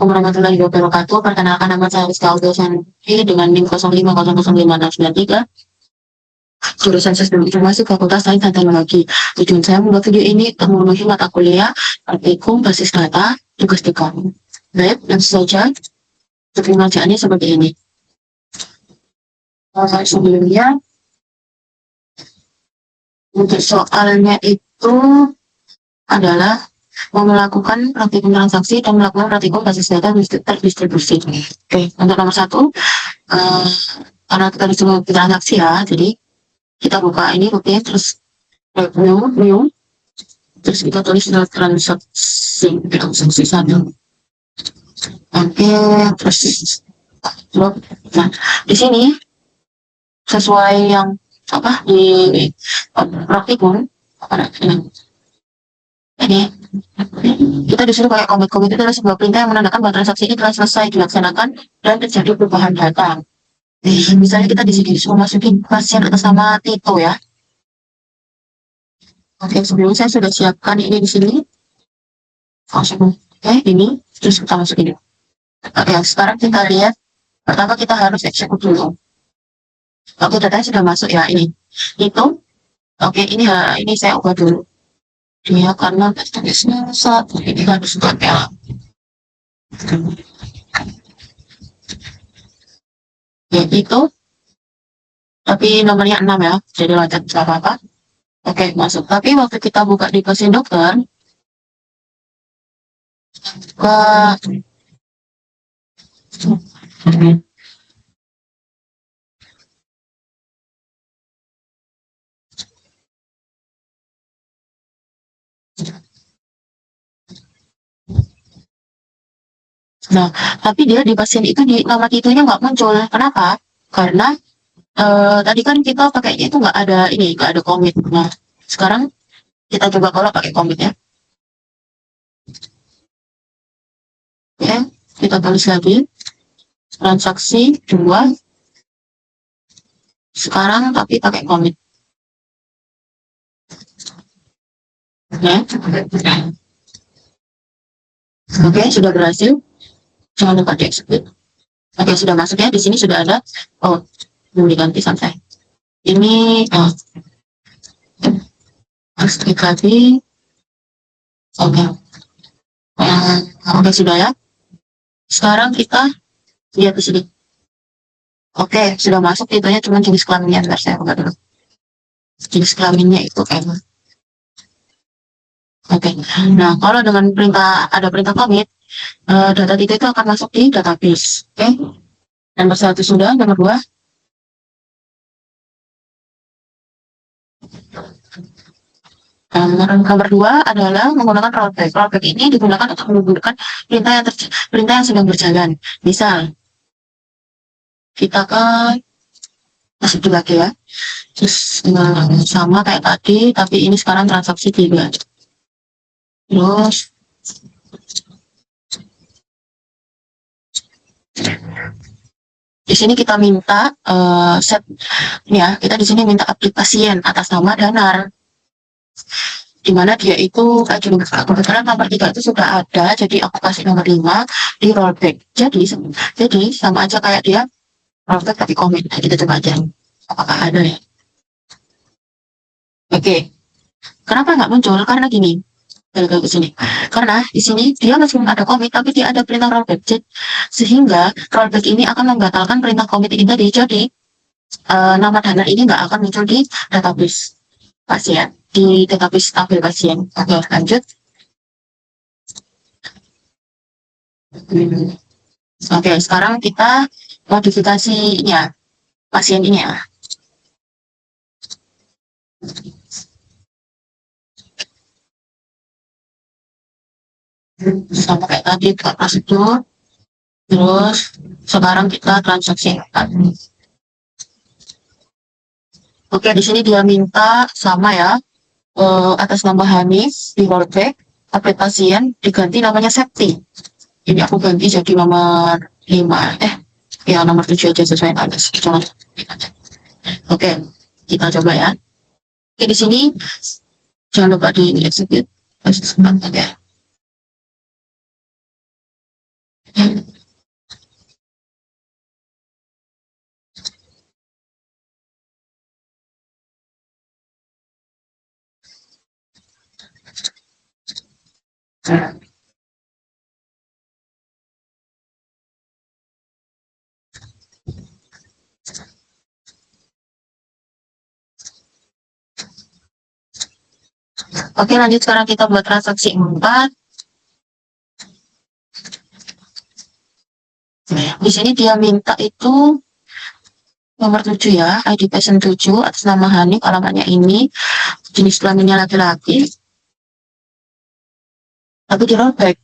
warahmatullahi wabarakatuh. Perkenalkan nama saya Rizka Audiosanti dengan NIM 05005693. Jurusan Sistem Informasi Fakultas Sains dan Teknologi. Tujuan saya membuat video ini untuk memenuhi mata kuliah praktikum basis data tugas 3. Baik, langsung saja. Pengerjaannya seperti ini. Sebelumnya, untuk soalnya itu adalah melakukan praktikum transaksi dan melakukan praktikum basis data terdistribusi. Oke, untuk nomor 1, karena kita disuruh transaksi ya, jadi kita buka ini, oke, terus new, terus kita tulis transaksi 1. Oke, terus nah di sini sesuai yang apa di praktikum ini kita disuruh pakai komit itu adalah sebuah perintah yang menandakan bahwa transaksi ini telah selesai dilaksanakan dan terjadi perubahan data. Misalnya kita di sini disuruh masukin pasien atas nama Tito ya. Oke, sebelumnya saya sudah siapkan ini di sini. Oke, ini terus kita masukin. Oke, sekarang kita lihat. Pertama kita harus execute dulu. Oke, datanya sudah masuk ya ini. Itu. Oke, ini saya ubah dulu. Dia karena tulisnya 1, ini harus pakai. Ya, itu. Tapi nomornya 6 ya. Jadi loncat tidak apa-apa. Oke, masuk. Tapi waktu kita buka di pasien dokter, nah, tapi dia di pasien itu di nama titunya nggak muncul. Kenapa? Karena tadi kan kita pakainya itu nggak ada komit. Nah, sekarang kita coba kalau pakai komit ya. Oke, kita tulis lagi transaksi 2. Sekarang tapi pakai komit. Oke, sudah berhasil. Jangan lupa di-execute. Oke, sudah masuk ya. Di sini sudah ada. Oh, belum diganti sampai. Ini harus klik lagi. Oke. Oke, sudah ya. Sekarang kita lihat di sini. Oke, sudah masuk. Titonya cuma jenis kelaminnya. Bentar, saya buka dulu. Jenis kelaminnya itu kayak. Oke. Nah, kalau dengan ada perintah commit, data itu akan masuk di database. Oke. Nomor 1 sudah, nomor 2. Nomor 2 adalah menggunakan rollback. Rollback ini digunakan untuk menggunakan perintah yang sedang berjalan. Misal, kita ke masuk lagi ya. Terus sama kayak tadi, tapi ini sekarang transaksi 3. Terus di sini kita minta set ini ya, kita di sini minta update pasien atas nama Danar. Dimana dia itu kebetulan nomor 3 itu sudah ada, jadi aku kasih nomor 5 di rollback. Jadi sama aja kayak dia rollback tapi komit. Nah, kita coba aja apakah ada ya. Oke. Kenapa nggak muncul? Karena gini. Ke sini. Karena di sini dia masih ada komit tapi dia ada perintah rollback. Sehingga rollback ini akan membatalkan perintah komit ini tadi. Jadi nama Danar ini nggak akan muncul di database pasien, di database tabel pasien. Oke, lanjut. Oke, sekarang kita modifikasi ini ya, pasien ini ya. Sama kayak tadi buka prosedur. Terus sekarang kita transaksi. Oke, di sini dia minta sama ya, atas nama Hanif di rollback, update pasien diganti namanya Septi. Ini aku ganti jadi nomor 5. Ya nomor 7 aja sesuai yang ada. Oke, kita coba ya. Oke, di sini jangan lupa di execute. Oke. Oke, lanjut sekarang kita buat transaksi 4. Di sini dia minta itu nomor 7 ya, ID pasien 7, atas nama Hanif, alamatnya ini, jenis kelaminnya laki-laki, tapi di rollback,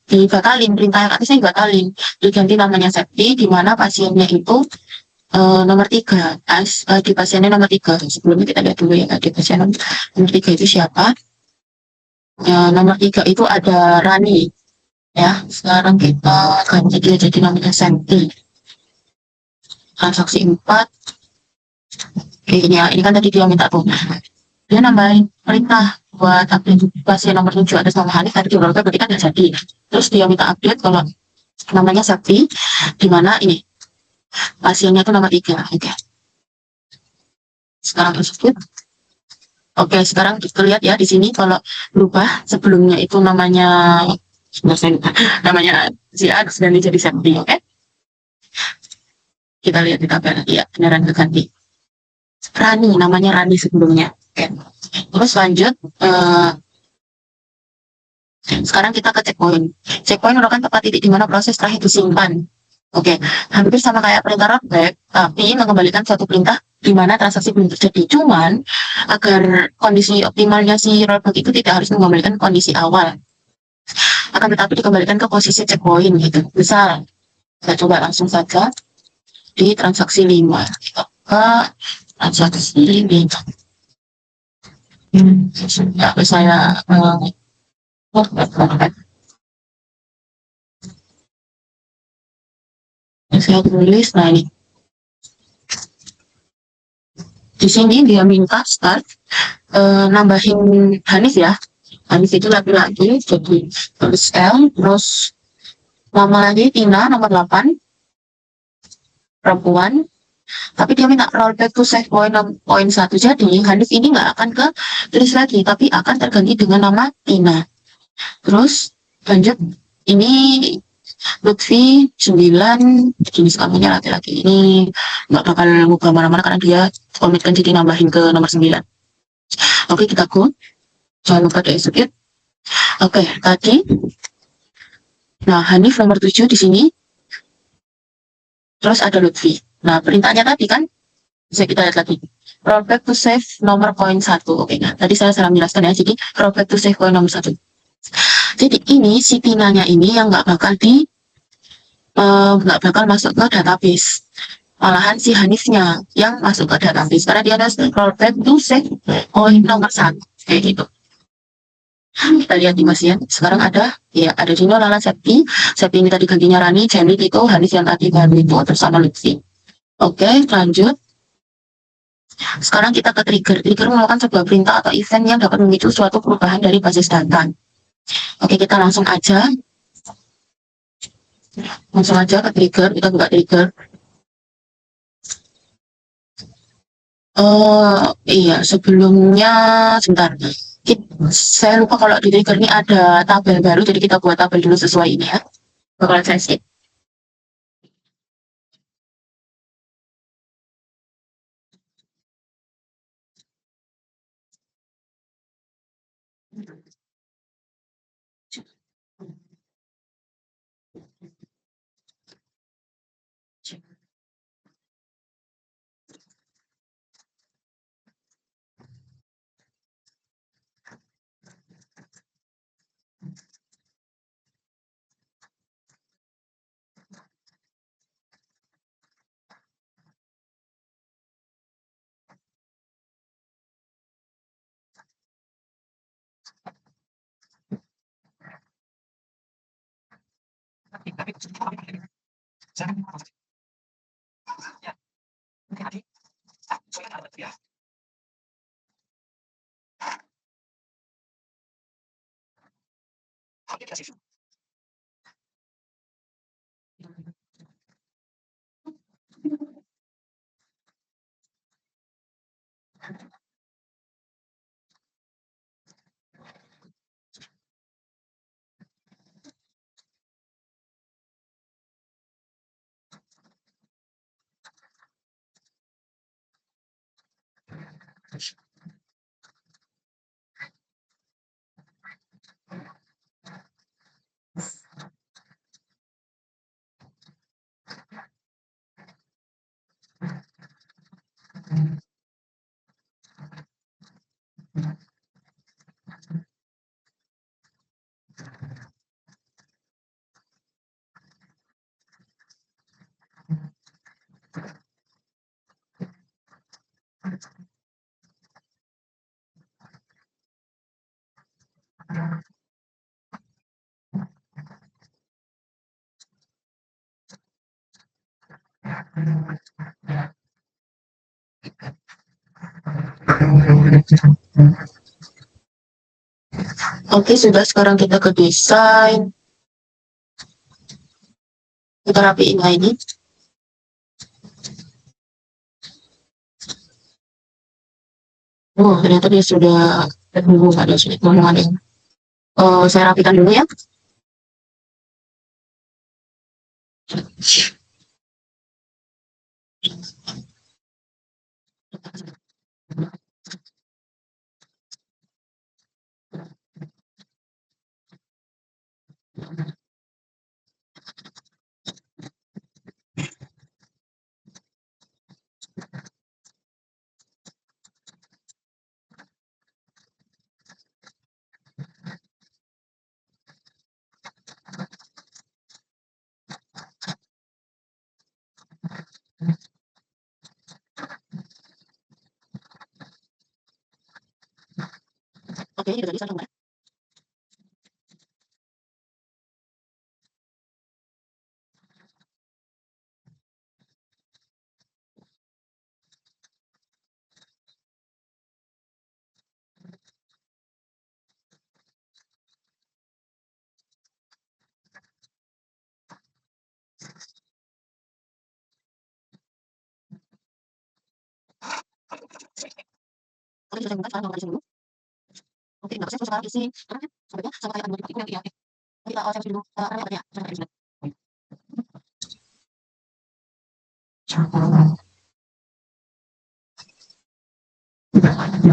dibatalin, perintah yang atasnya dibatalin, diganti namanya Septi, di mana pasiennya itu nomor 3, di pasiennya nomor 3. Sebelumnya kita lihat dulu ya, di pasien nomor 3 itu siapa. Nomor 3 itu ada Rani, ya. Sekarang kita ganti dia jadi namanya Septi. Transaksi 4. Ini ya, ini kan tadi dia minta tuh. Dia nambahin perintah buat update pasien nomor 7 atas nama Hanif, tadi di rollback berarti kan nggak jadi. Terus dia minta update kalau namanya Sakti, di mana ini pasiennya itu nomor 3. Oke. Sekarang tersebut. Oke, sekarang kita lihat ya di sini kalau berubah sebelumnya itu namanya namanya si A dan jadi Sakti. Oke. Kita lihat di tabel. Iya, beneran keganti. Rani, namanya Rani sebelumnya. Oke. Terus lanjut, sekarang kita ke checkpoint. Checkpoint merupakan tempat titik di mana proses terakhir disimpan. Oke, hampir sama kayak perintah rollback, tapi mengembalikan suatu perintah di mana transaksi belum terjadi. Cuman, agar kondisi optimalnya si rollback itu tidak harus mengembalikan kondisi awal. Akan tetapi dikembalikan ke posisi checkpoint gitu. Misal, kita coba langsung saja di transaksi 5. Kita ke transaksi 5. Ya, saya tulis, nah ini. Di sini dia minta start nambahin Hanif ya. Hanif itu laki-laki, jadi tulis L, terus nama lagi Tina nomor 8, perempuan. Tapi dia minta rollback to save point 1. Jadi Hanif ini nggak akan ke tulis lagi, tapi akan terganti dengan nama Tina. Terus lanjut, ini Lutfi 9, jenis kelaminnya laki-laki. Ini nggak bakal ngubah mana-mana karena dia komitmen jadi nambahin ke nomor 9. Oke, kita go. Jangan lupa di execute. Oke, tadi. Nah, Hanif nomor 7 di sini. Terus ada Lutfi. Nah, perintahnya tadi kan, bisa kita lihat lagi. Rollback to save nomor poin 1. Oke, nah, tadi saya salah menjelaskan ya. Jadi, rollback to save poin nomor 1. Jadi, ini si Tinanya ini yang nggak bakal masuk ke database. Malahan si Hanifnya yang masuk ke database. Karena dia ada rollback to save poin nomor 1. Kayak gitu. Kita lihat di pasien. Sekarang ada Dino, Lala, Septi. Septi ini tadi gantinya Rani, Jenny, Tito, Hanis yang tadi baru itu, terus sama Lutfi. Oke, lanjut. Sekarang kita ke trigger. Trigger merupakan sebuah perintah atau event yang dapat memicu suatu perubahan dari basis data. Oke, kita langsung aja. Ke trigger. Kita buka trigger. Iya, sebelumnya sebentar. Saya lupa kalau di trigger ini ada tabel baru, jadi kita buat tabel dulu sesuai ini ya. Bakalan saya skip. Oke, sudah, sekarang kita ke desain. Kita rapiin lagi. Oh, ternyata dia sudah terhubung, ada sulit ngomong ada. Saya rapikan dulu ya. Oke, itu tadi saya coba. Oke, sudah saya buka, sekarang mau isi dulu. Oke, nah, saya sekarang isi apa ya? Sampai sama kayak animatic itu nanti ya. Oke, saya isi dulu. Namanya apa ya? Saya isi dulu. Oke, sudah.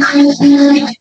Nah, di sini.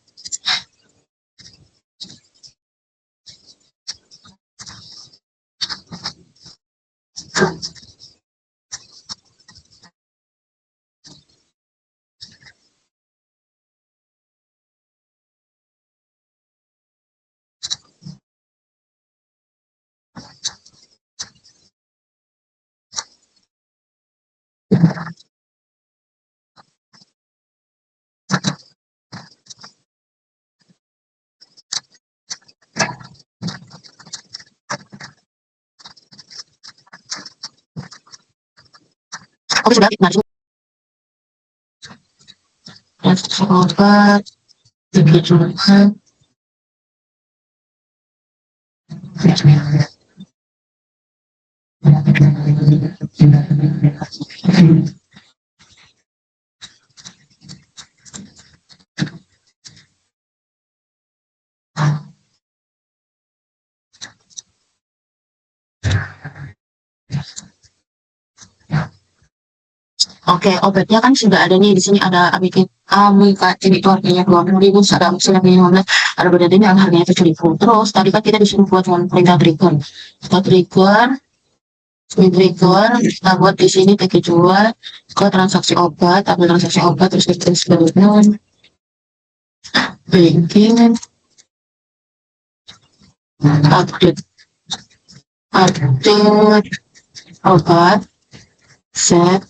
Obat, tujuan. Oke, obatnya kan sudah ada nih di sini, ada amikacin itu harganya 20.000, ada amoxicillin harganya 15, ada betadine yang harganya 7.000. Terus tadi kan kita disuruh buat perintah trigger. Kita buat di sini pakai jual ke transaksi obat, ambil transaksi obat, terus kita selanjutnya banking, update obat, set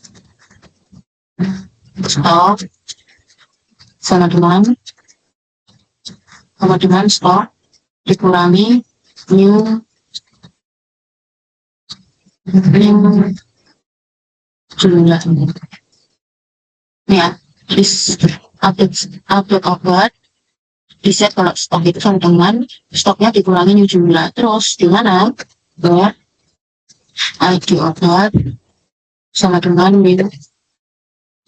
stok sama dengan stok dikurangi new jumlah. Nih ya, update obat di set kalau stok itu sama dengan stoknya dikurangi new jumlah. Terus di mana ID obat sama dengan new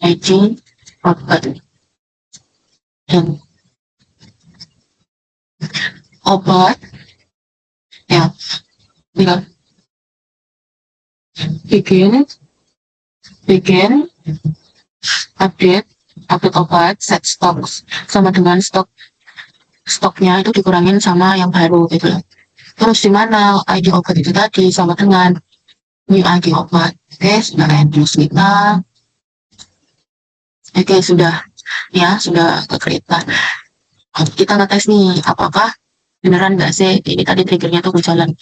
ID obat, dan obat ya tinggal bikin update obat, set stok sama dengan stoknya itu dikurangin sama yang baru gitu loh. Terus di mana ID obat itu tadi sama dengan new ID obat. Oke, sudah terus kita. Oke, sudah ya, sudah ke kereta. Kita ngetes nih, apakah beneran nggak sih ini tadi triggernya tuh berjalan.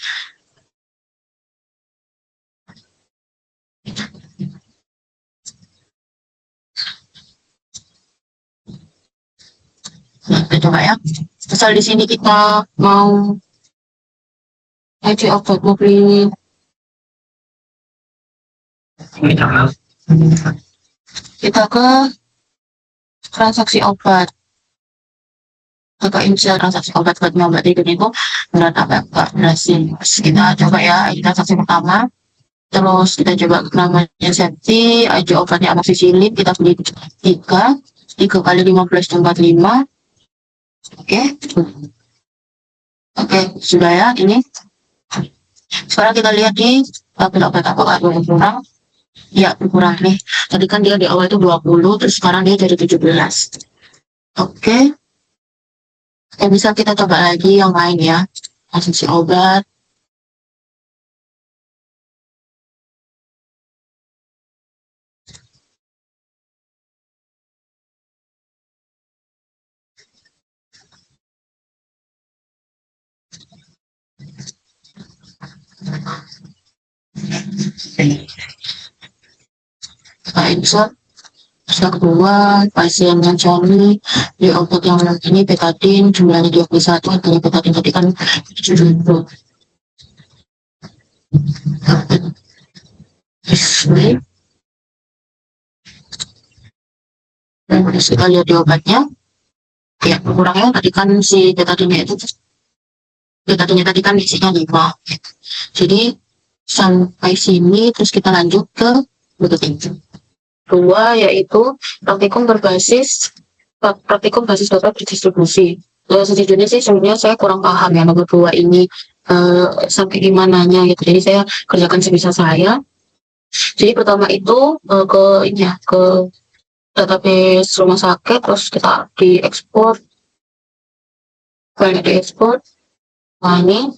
Nah, kita coba ya. Misal di sini kita mau ID obat, mau beli kita ke transaksi obat, ke insya transaksi obat buat nyoba trigger itu berat apa enggak berhasil. Kita coba ya, ini transaksi pertama. Terus kita coba namanya safety, aja obatnya amoxicillin, kita beli 3 kali 15,45. Oke. Oke, sudah ya ini. Sekarang kita lihat di tabel obat apakah berkurang. Ya, berkurang nih. Tadi kan dia di awal itu 20, terus sekarang dia jadi 17. Oke. Bisa kita coba lagi yang lain ya. Konsumsi obat. Kita insert. Yang kedua, pasien yang Charlie di obat yang ini betadine jumlahnya 21, harganya betadine tadi kan 70. Terus kita lihat di obatnya, ya kurangnya tadi kan si betadine itu, betadine tadi kan isinya 5. Jadi sampai sini terus kita lanjut ke berikutnya. 2 yaitu praktikum basis data berdistribusi. Sejujurnya sih sebenarnya saya kurang paham ya nomor 2 ini sampai gimananya gitu. Jadi saya kerjakan sebisa saya. Jadi pertama itu ke ini ya, ke database rumah sakit, terus kita diekspor, filenya diekspor. Nah ini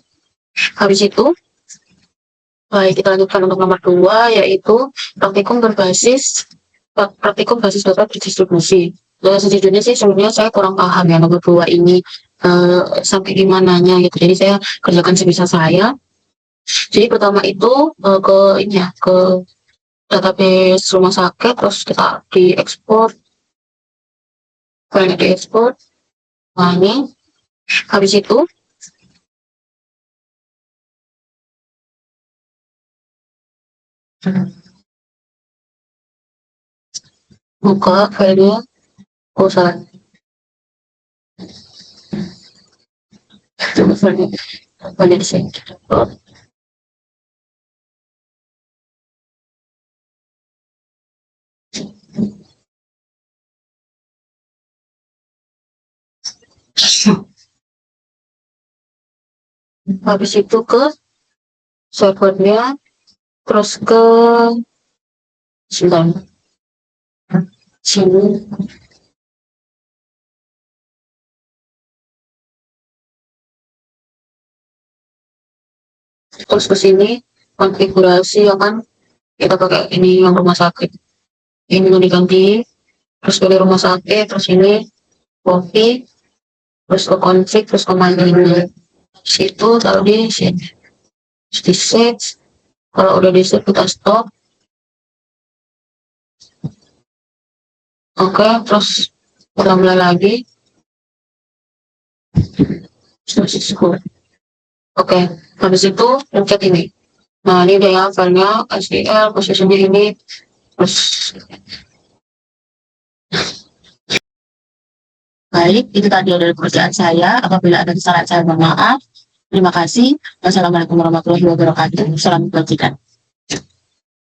habis itu baik, kita lanjutkan untuk nomor 2 yaitu praktikum basis data berdistribusi. Sejujurnya sih sebenarnya saya kurang paham ya nomor 2 ini sampai gimananya gitu. Jadi saya kerjakan sebisa saya. Jadi pertama itu ke ini ya, ke database rumah sakit, terus kita diekspor, filenya diekspor. Nah ini habis itu buka filenya. Oh salah, coba filenya di sini. Habis itu ke servernya, terus ke sini, terus ke sini konfigurasi ya kan, kita pakai ini yang rumah sakit, ini mau diganti, terus pilih rumah sakit, terus ini copy, terus ke config, terus ke main ini situ, taruh di sini, terus di set. Kalau udah di set kita stop. Oke, terus kita mulai lagi. Oke, habis itu pencet ini. Nah ini dia ya filenya SQL, posisinya ini, terus baik, itu tadi adalah pekerjaan saya. Apabila ada kesalahan saya mohon maaf. Terima kasih. Wassalamualaikum warahmatullahi wabarakatuh. Salam kebajikan.